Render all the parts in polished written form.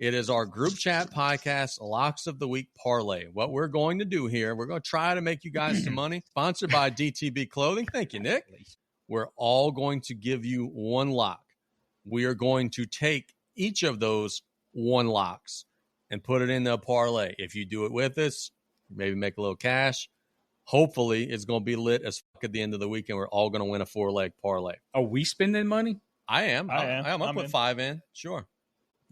It is our group chat podcast, Locks of the Week Parlay. What we're going to do here, we're going to try to make you guys some money. Sponsored by DTB Clothing. Thank you, Nick. We're all going to give you one lock. We are going to take each of those one locks and put it in the parlay. If you do it with us, maybe make a little cash. Hopefully, it's going to be lit as fuck at the end of the week, and we're all going to win a 4-leg parlay. Are we spending money? I am. I'll put 5 in. Sure.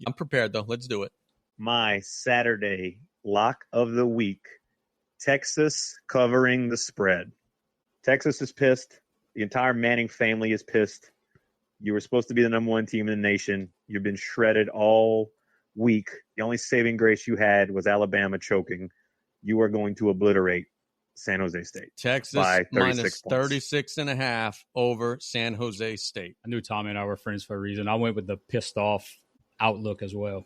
I'm prepared, though. Let's do it. My Saturday lock of the week, Texas covering the spread. Texas is pissed. The entire Manning family is pissed. You were supposed to be the number one team in the nation. You've been shredded all week. The only saving grace you had was Alabama choking. You are going to obliterate San Jose State. Texas by 36 minus points. 36.5 over San Jose State. I knew Tommy and I were friends for a reason. I went with the pissed off outlook as well.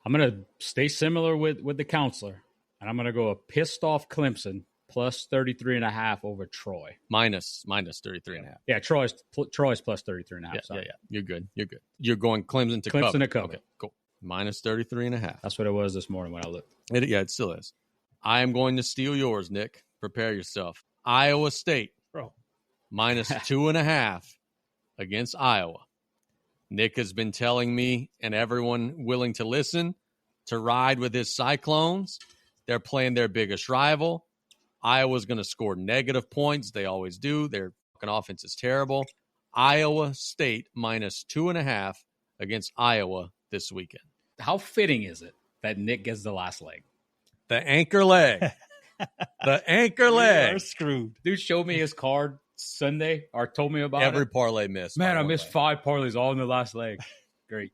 I'm going to stay similar with the counselor, and I'm going to go a pissed off Clemson plus 33.5 over Troy. Minus 33.5. Yeah, Troy's plus 33.5. Yeah. You're good. You're going Clemson to Clemson cover. to cover. Okay, cool. Minus 33.5. That's what it was this morning when I looked. It still is. I am going to steal yours, Nick. Prepare yourself. Iowa State. Bro. Minus 2.5 against Iowa. Nick has been telling me and everyone willing to listen to ride with his Cyclones. They're playing their biggest rival. Iowa's going to score negative points. They always do. Their fucking offense is terrible. Iowa State minus 2.5 against Iowa this weekend. How fitting is it that Nick gets the last leg? The anchor leg. The anchor leg. We're screwed. Dude showed me his card Sunday or told me about Every it. parlay missed. Man, I missed 5 parlays all in the last leg. Great.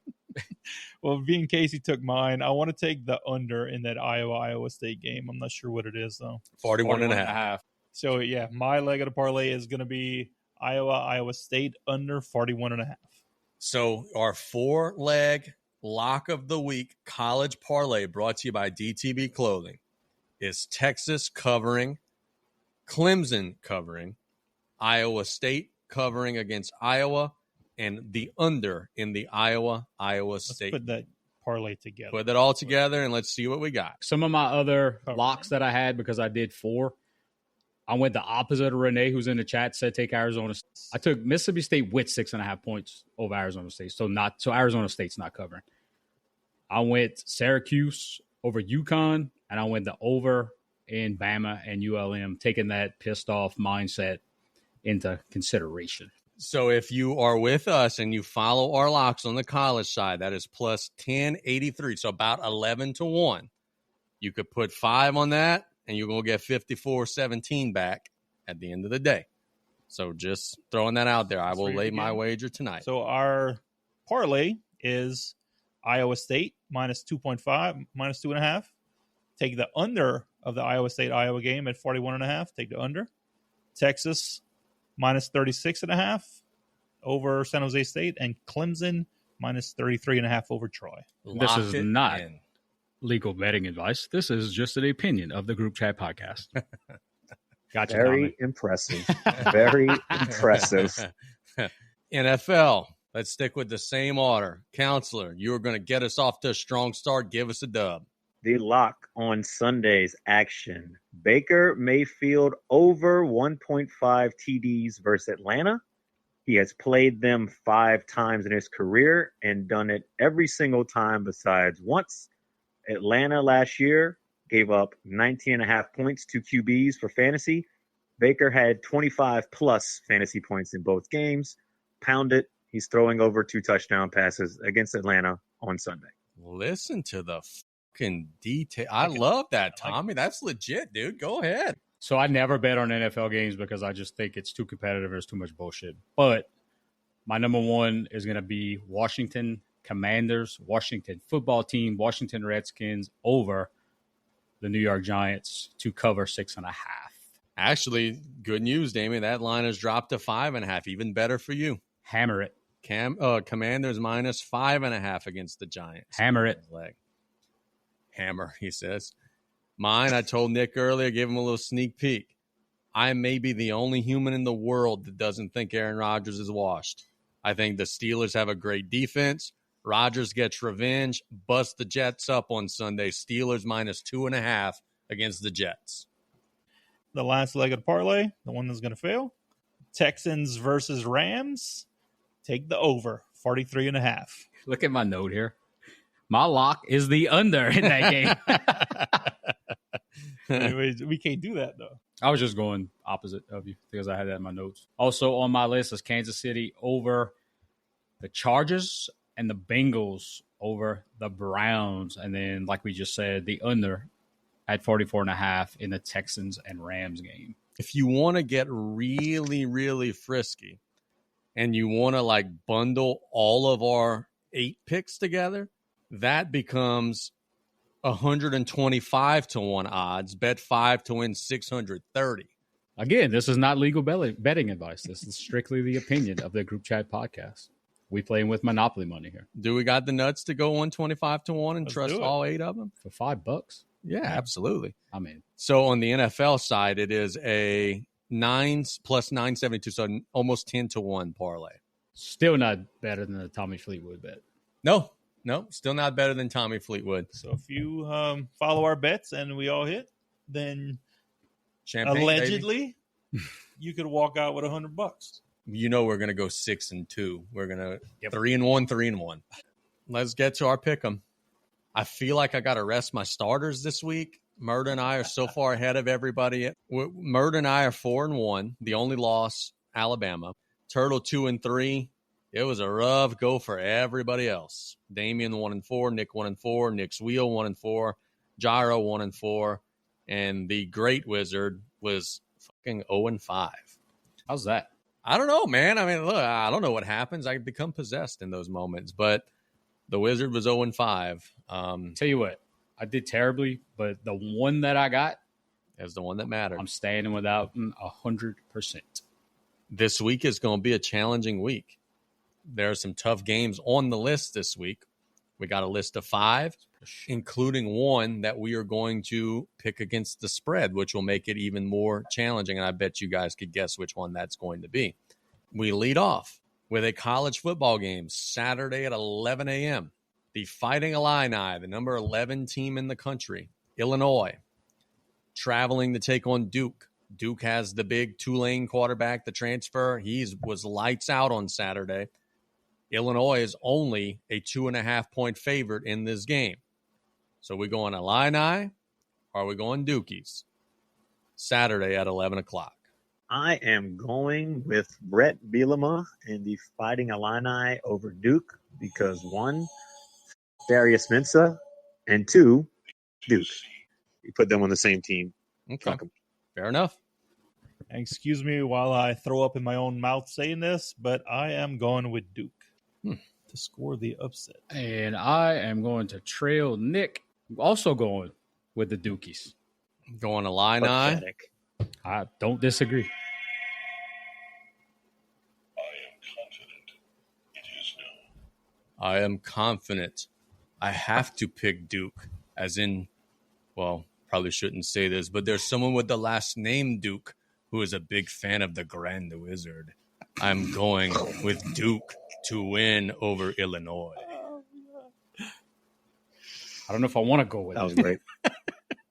Well, V and Casey took mine. I want to take the under in that Iowa State game. I'm not sure what it is, though. 41.5. So, yeah, my leg of the parlay is going to be Iowa State under 41.5. So our 4-leg lock of the week college parlay brought to you by DTB Clothing is Texas covering, Clemson covering, Iowa State covering against Iowa, and the under in the Iowa State. Let's put that parlay together. Put that all together and let's see what we got. Some of my other locks that I had, because I did 4, I went the opposite of Renee, who's in the chat, said take Arizona. I took Mississippi State with 6.5 points over Arizona State. So Arizona State's not covering. I went Syracuse over UConn, and I went the over in Bama and ULM, taking that pissed off mindset into consideration. So if you are with us and you follow our locks on the college side, that is plus 1083. So about 11-1. You could put 5 on that, and you're going to get 54-17 back at the end of the day. So just throwing that out there. I will lay my wager tonight. So our parlay is Iowa State minus 2.5, minus 2.5. Take the under of the Iowa State-Iowa game at 41.5. Take the under. Texas minus 36.5 over San Jose State, and Clemson minus 33.5 over Troy. This is not legal betting advice. This is just an opinion of the group chat podcast. Gotcha. Very impressive. Very impressive. NFL. Let's stick with the same order. Counselor, you are going to get us off to a strong start. Give us a dub. The lock on Sunday's action. Baker Mayfield over 1.5 TDs versus Atlanta. He has played them 5 times in his career and done it every single time besides once. Atlanta last year gave up 19.5 points to QBs for fantasy. Baker had 25-plus fantasy points in both games. Pound it. He's throwing over 2 touchdown passes against Atlanta on Sunday. Listen to the fucking detail. I love that, Tommy. That's legit, dude. Go ahead. So I never bet on NFL games because I just think it's too competitive. There's too much bullshit. But my number 1 is going to be Washington Commanders, Washington football team, Washington Redskins over the New York Giants to cover 6.5. Actually, good news, Damien. That line has dropped to 5.5. Even better for you. Hammer it. Commanders minus 5.5 against the Giants. Hammer it. Hammer, he says. Mine, I told Nick earlier, gave him a little sneak peek. I may be the only human in the world that doesn't think Aaron Rodgers is washed. I think the Steelers have a great defense. Rodgers gets revenge, busts the Jets up on Sunday. Steelers -2.5 against the Jets. The last leg of the parlay, the one that's going to fail. Texans versus Rams. Take the over, 43.5. Look at my note here. My lock is the under in that game. Anyways, we can't do that, though. I was just going opposite of you because I had that in my notes. Also on my list is Kansas City over the Chargers and the Bengals over the Browns. And then, like we just said, the under at 44.5 in the Texans and Rams game. If you want to get really, really frisky and you want to like bundle all of our 8 picks together, that becomes 125 to 1 odds. Bet 5 to win 630. Again, this is not legal betting advice. This is strictly the opinion of the Group Chat podcast. We playing with Monopoly money here. Do we got the nuts to go 125 to 1 and Let's trust all 8 of them? For $5? Yeah, absolutely. I mean, so on the NFL side, it is a 9 plus 972, so almost 10 to 1 parlay. Still not better than the Tommy Fleetwood bet. No, still not better than Tommy Fleetwood. So if you follow our bets and we all hit, then Champagne, allegedly you could walk out with $100. You know we're gonna go 6-2. We're gonna 3-1, 3-1. Let's get to our pick'em. I feel like I got to rest my starters this week. Murda and I are so far ahead of everybody. Murda and I are 4-1. The only loss, Alabama. Turtle 2-3. It was a rough go for everybody else. Damien 1-4, Nick 1-4, Nick's Wheel 1-4, Gyro 1-4, and the Great Wizard was fucking 0-5. How's that? I don't know, man. I mean, look, I don't know what happens. I become possessed in those moments, but the Wizard was 0-5. Tell you what, I did terribly, but the one that I got is the one that mattered. I'm standing without 100%. This week is going to be a challenging week. There are some tough games on the list this week. We got a list of 5, including one that we are going to pick against the spread, which will make it even more challenging. And I bet you guys could guess which one that's going to be. We lead off with a college football game Saturday at 11 a.m. The Fighting Illini, the number 11 team in the country, Illinois, traveling to take on Duke. Duke has the big Tulane quarterback, the transfer. He was lights out on Saturday. Illinois is only a 2.5-point favorite in this game. So we going Illini or are we going Dukies? Saturday at 11 o'clock. I am going with Brett Bielema and the Fighting Illini over Duke because 1, Darius Mensah, and 2, Duke. You put them on the same team. Okay. Fair enough. Excuse me while I throw up in my own mouth saying this, but I am going with Duke to score the upset. And I am going to trail Nick. I'm also going with the Dukies. Going Illini. Pathetic. I don't disagree. I am confident. I have to pick Duke, as in, well, probably shouldn't say this, but there's someone with the last name Duke who is a big fan of the Grand Wizard. I'm going with Duke to win over Illinois. I don't know if I want to go with That was great.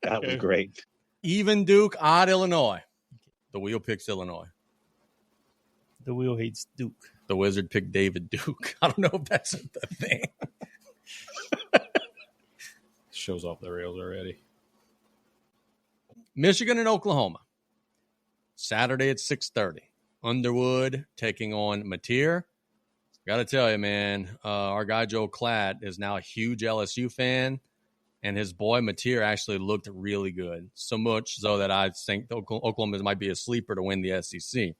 That was great. Even Duke, odd Illinois. The Wheel picks Illinois. The Wheel hates Duke. The Wizard picked David Duke. I don't know if that's the thing. Shows off the rails already. Michigan and Oklahoma. Saturday at 6:30. Underwood taking on Mateer. Got to tell you, man, our guy Joe Klatt is now a huge LSU fan, and his boy Mateer actually looked really good. So much so that I think Oklahoma might be a sleeper to win the SEC.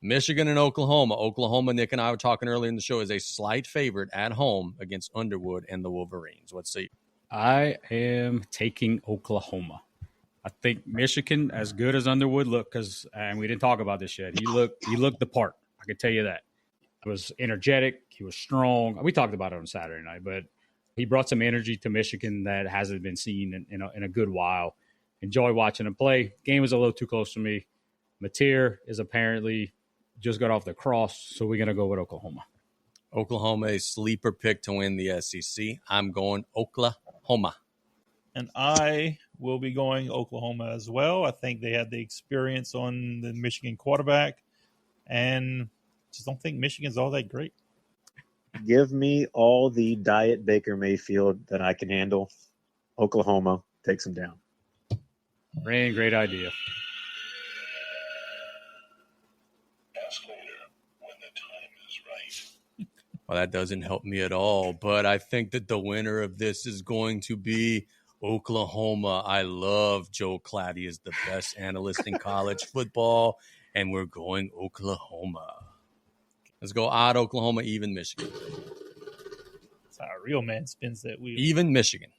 Michigan and Oklahoma. Oklahoma, Nick and I were talking earlier in the show, is a slight favorite at home against Underwood and the Wolverines. What say you? I am taking Oklahoma. I think Michigan, as good as Underwood looked, and we didn't talk about this yet, he looked the part. I can tell you that. He was energetic. He was strong. We talked about it on Saturday night, but he brought some energy to Michigan that hasn't been seen in a good while. Enjoy watching him play. Game was a little too close for me. Mateer is apparently just got off the cross, so we're going to go with Oklahoma. Oklahoma, a sleeper pick to win the SEC. I'm going Oklahoma. And I will be going Oklahoma as well. I think they had the experience on the Michigan quarterback, and just don't think Michigan's all that great. Give me all the diet Baker Mayfield that I can handle. Oklahoma takes them down. Rain, great idea. Ask later when the time is right. Well, that doesn't help me at all, but I think that the winner of this is going to be Oklahoma. I love Joe Claddy. He is the best analyst in college football, and we're going Oklahoma. Let's go odd Oklahoma, even Michigan. That's how a real man spins that wheel. Even Michigan.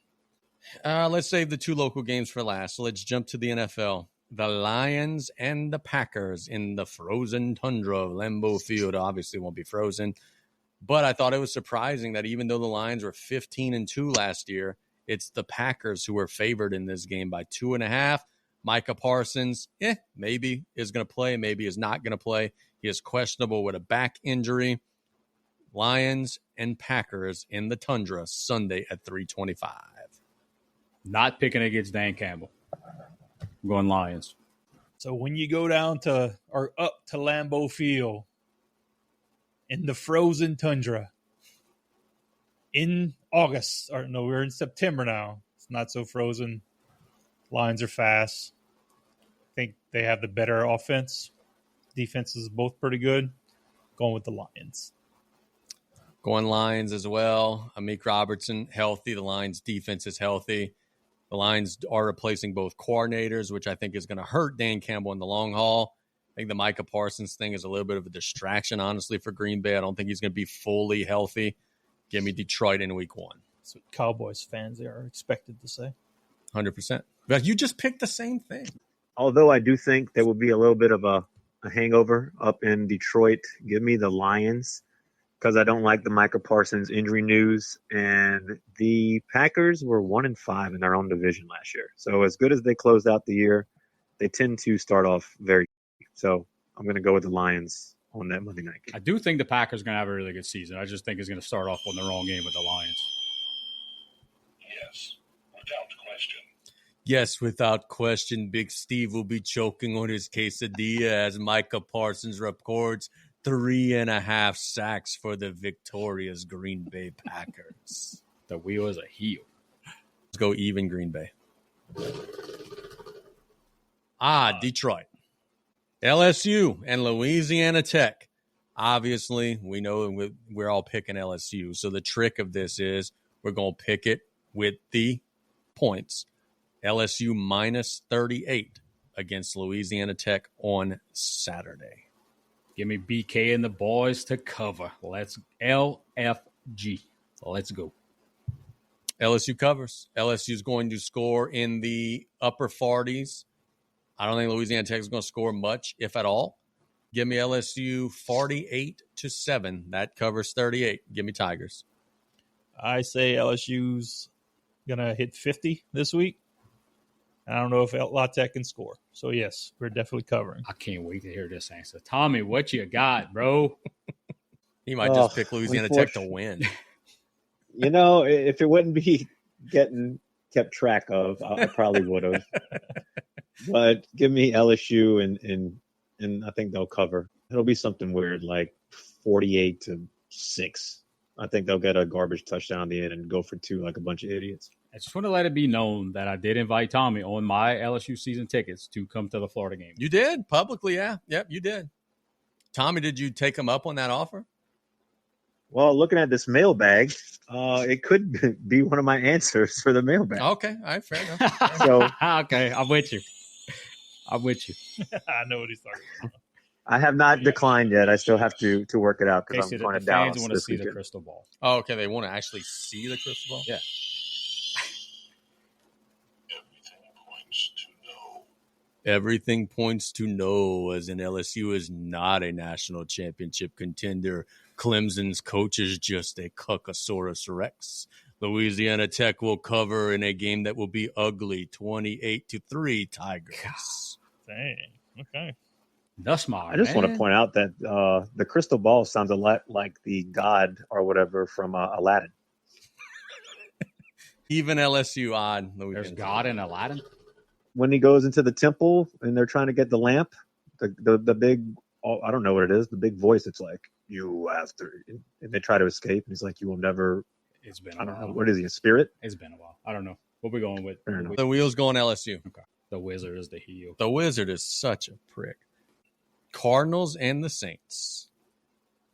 Let's save the two local games for last. So let's jump to the NFL. The Lions and the Packers in the frozen tundra of Lambeau Field. Obviously won't be frozen. But I thought it was surprising that even though the Lions were 15-2 last year, it's the Packers who were favored in this game by 2.5. Micah Parsons, maybe is going to play, maybe is not going to play. He is questionable with a back injury. Lions and Packers in the tundra Sunday at 3:25. Not picking against Dan Campbell. I'm going Lions. So when you go down to or up to Lambeau Field in the frozen tundra in August, or no, we're in September now. It's not so frozen. Lions are fast. I think they have the better offense. Defense is both pretty good. Going with the Lions. Going Lions as well. Amik Robertson, healthy. The Lions defense is healthy. The Lions are replacing both coordinators, which I think is going to hurt Dan Campbell in the long haul. I think the Micah Parsons thing is a little bit of a distraction, honestly, for Green Bay. I don't think he's going to be fully healthy. Give me Detroit in week 1. That's what Cowboys fans are expected to say. 100%. But you just picked the same thing. Although I do think there will be a little bit of a hangover up in Detroit. Give me the Lions because I don't like the Micah Parsons injury news. And the Packers were 1-5 in their own division last year. So as good as they closed out the year, they tend to start off very good. So I'm going to go with the Lions on that Monday night game. I do think the Packers are going to have a really good season. I just think it's going to start off on the wrong game with the Lions. Yes, without question. Yes, without question, Big Steve will be choking on his quesadilla as Micah Parsons records 3.5 sacks for the victorious Green Bay Packers. The wheel is a heel. Let's go even Green Bay. Detroit. LSU and Louisiana Tech. Obviously, we know we're all picking LSU. So the trick of this is we're going to pick it with the points. LSU minus 38 against Louisiana Tech on Saturday. Give me BK and the boys to cover. Let's LFG. Let's go. LSU covers. LSU is going to score in the upper 40s. I don't think Louisiana Tech is going to score much, if at all. Give me LSU 48-7. That covers 38. Give me Tigers. I say LSU's going to hit 50 this week. I don't know if La Tech can score. So, yes, we're definitely covering. I can't wait to hear this answer. Tommy, what you got, bro? He might just pick Louisiana Tech to win. You know, if it wouldn't be getting kept track of, I probably would have. But give me LSU, and I think they'll cover. It'll be something weird, like 48-6. I think they'll get a garbage touchdown at the end and go for 2 like a bunch of idiots. I just want to let it be known that I did invite Tommy on my LSU season tickets to come to the Florida game. You did? Publicly, yeah. Yep, you did. Tommy, did you take him up on that offer? Well, looking at this mailbag, it could be one of my answers for the mailbag. Okay, all right, fair enough. So, okay, I'm with you. I know what he's talking about. I have not declined yet. I still have to work it out because I'm going to Dallas fans want to this see weekend. the crystal ball. Oh, okay, they want to actually see the crystal ball? Yeah. Everything points to no, as in LSU is not a national championship contender. Clemson's coach is just a Cuckosaurus Rex. Louisiana Tech will cover in a game that will be ugly, 28-3 Tigers. Dang. Okay. Nussmeier. I just want to point out that the crystal ball sounds a lot like the god or whatever from Aladdin. Even LSU odd. There's God in Aladdin. When he goes into the temple and they're trying to get the lamp, the big, I don't know what it is, the big voice, it's like, you have to, and they try to escape, and he's like, you will never. It's been I don't know. What is he, a spirit? It's been a while. I don't know. What we going with? The wheels going LSU. Okay. The Wizard is the heel. The Wizard is such a prick. Cardinals and the Saints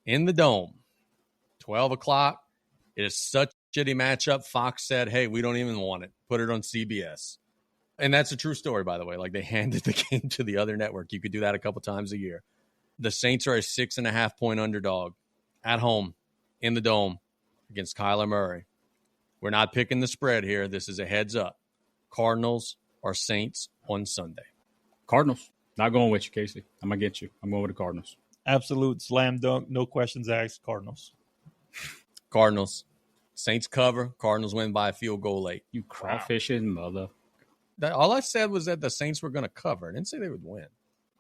in the Dome, 12 o'clock. It is such a shitty matchup. Fox said, hey, we don't even want it. Put it on CBS. And that's a true story, by the way. Like, they handed the game to the other network. You could do that a couple times a year. The Saints are a 6.5-point underdog at home in the Dome against Kyler Murray. We're not picking the spread here. This is a heads up. Cardinals or Saints on Sunday. Cardinals. Not going with you, Casey. I'm going to get you. I'm going with the Cardinals. Absolute slam dunk. No questions asked. Cardinals. Cardinals. Saints cover. Cardinals win by a field goal late. You crawfishing mother. All I said was that the Saints were going to cover. I didn't say they would win.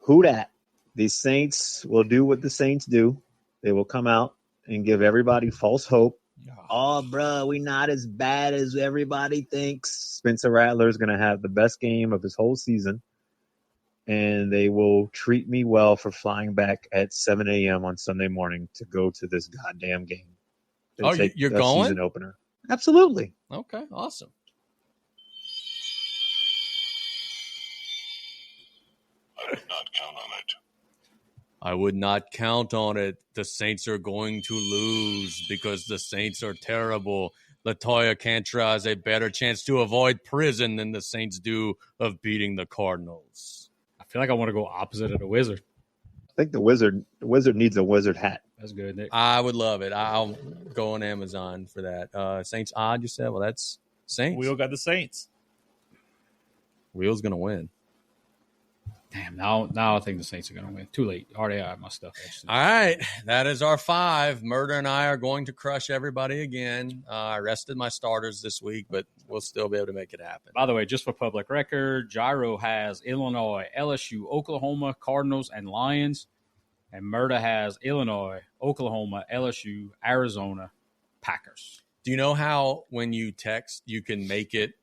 Who dat? The Saints will do what the Saints do. They will come out and give everybody false hope. Oh, bro, we not as bad as everybody thinks. Spencer Rattler is going to have the best game of his whole season. And they will treat me well for flying back at 7 a.m. on Sunday morning to go to this goddamn game. You're going? Season opener. Absolutely. Okay, awesome. I would not count on it. I would not count on it. The Saints are going to lose because the Saints are terrible. Latoya Cantrell has a better chance to avoid prison than the Saints do of beating the Cardinals. I feel like I want to go opposite of the Wizard. I think the Wizard needs a Wizard hat. That's good, Nick. I would love it. I'll go on Amazon for that. Saints odd, you said? Well, that's Saints. Wheel got the Saints. Wheel's going to win. Damn, now I think the Saints are going to win. Too late. Already have my stuff. All right. That is our 5. Murder and I are going to crush everybody again. I rested my starters this week, but we'll still be able to make it happen. By the way, just for public record, Gyro has Illinois, LSU, Oklahoma, Cardinals, and Lions. And Murda has Illinois, Oklahoma, LSU, Arizona, Packers. Do you know how when you text, you can make it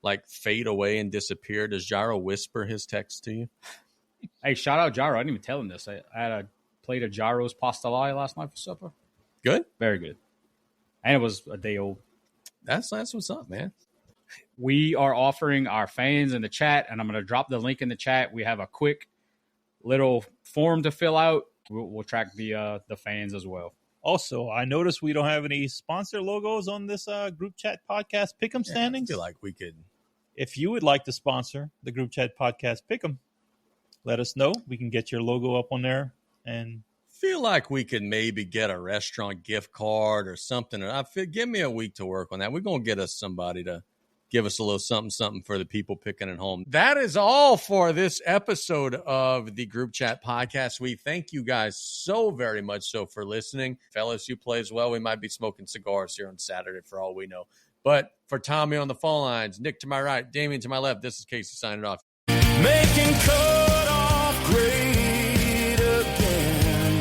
like fade away and disappear? Does Gyro whisper his text to you? Hey, shout out Gyro. I didn't even tell him this. I had a plate of Gyro's pastelae last night for supper. Good? Very good. And it was a day old. That's what's up, man. We are offering our fans in the chat, and I'm going to drop the link in the chat. We have a quick little form to fill out. We'll track the fans as well. Also, I noticed we don't have any sponsor logos on this group chat podcast pick'em standings. I feel like we could. If you would like to sponsor the group chat podcast pick'em, let us know. We can get your logo up on there. And feel like we could maybe get a restaurant gift card or something. Give me a week to work on that. We're going to get us somebody to give us a little something for the people picking at home. That is all for this episode of the Group Chat Podcast. We thank you guys so very much so for listening. If LSU plays well, we might be smoking cigars here on Saturday for all we know. But for Tommy on the phone lines, Nick to my right, Damian to my left, this is Casey signing off. Making cut off grade.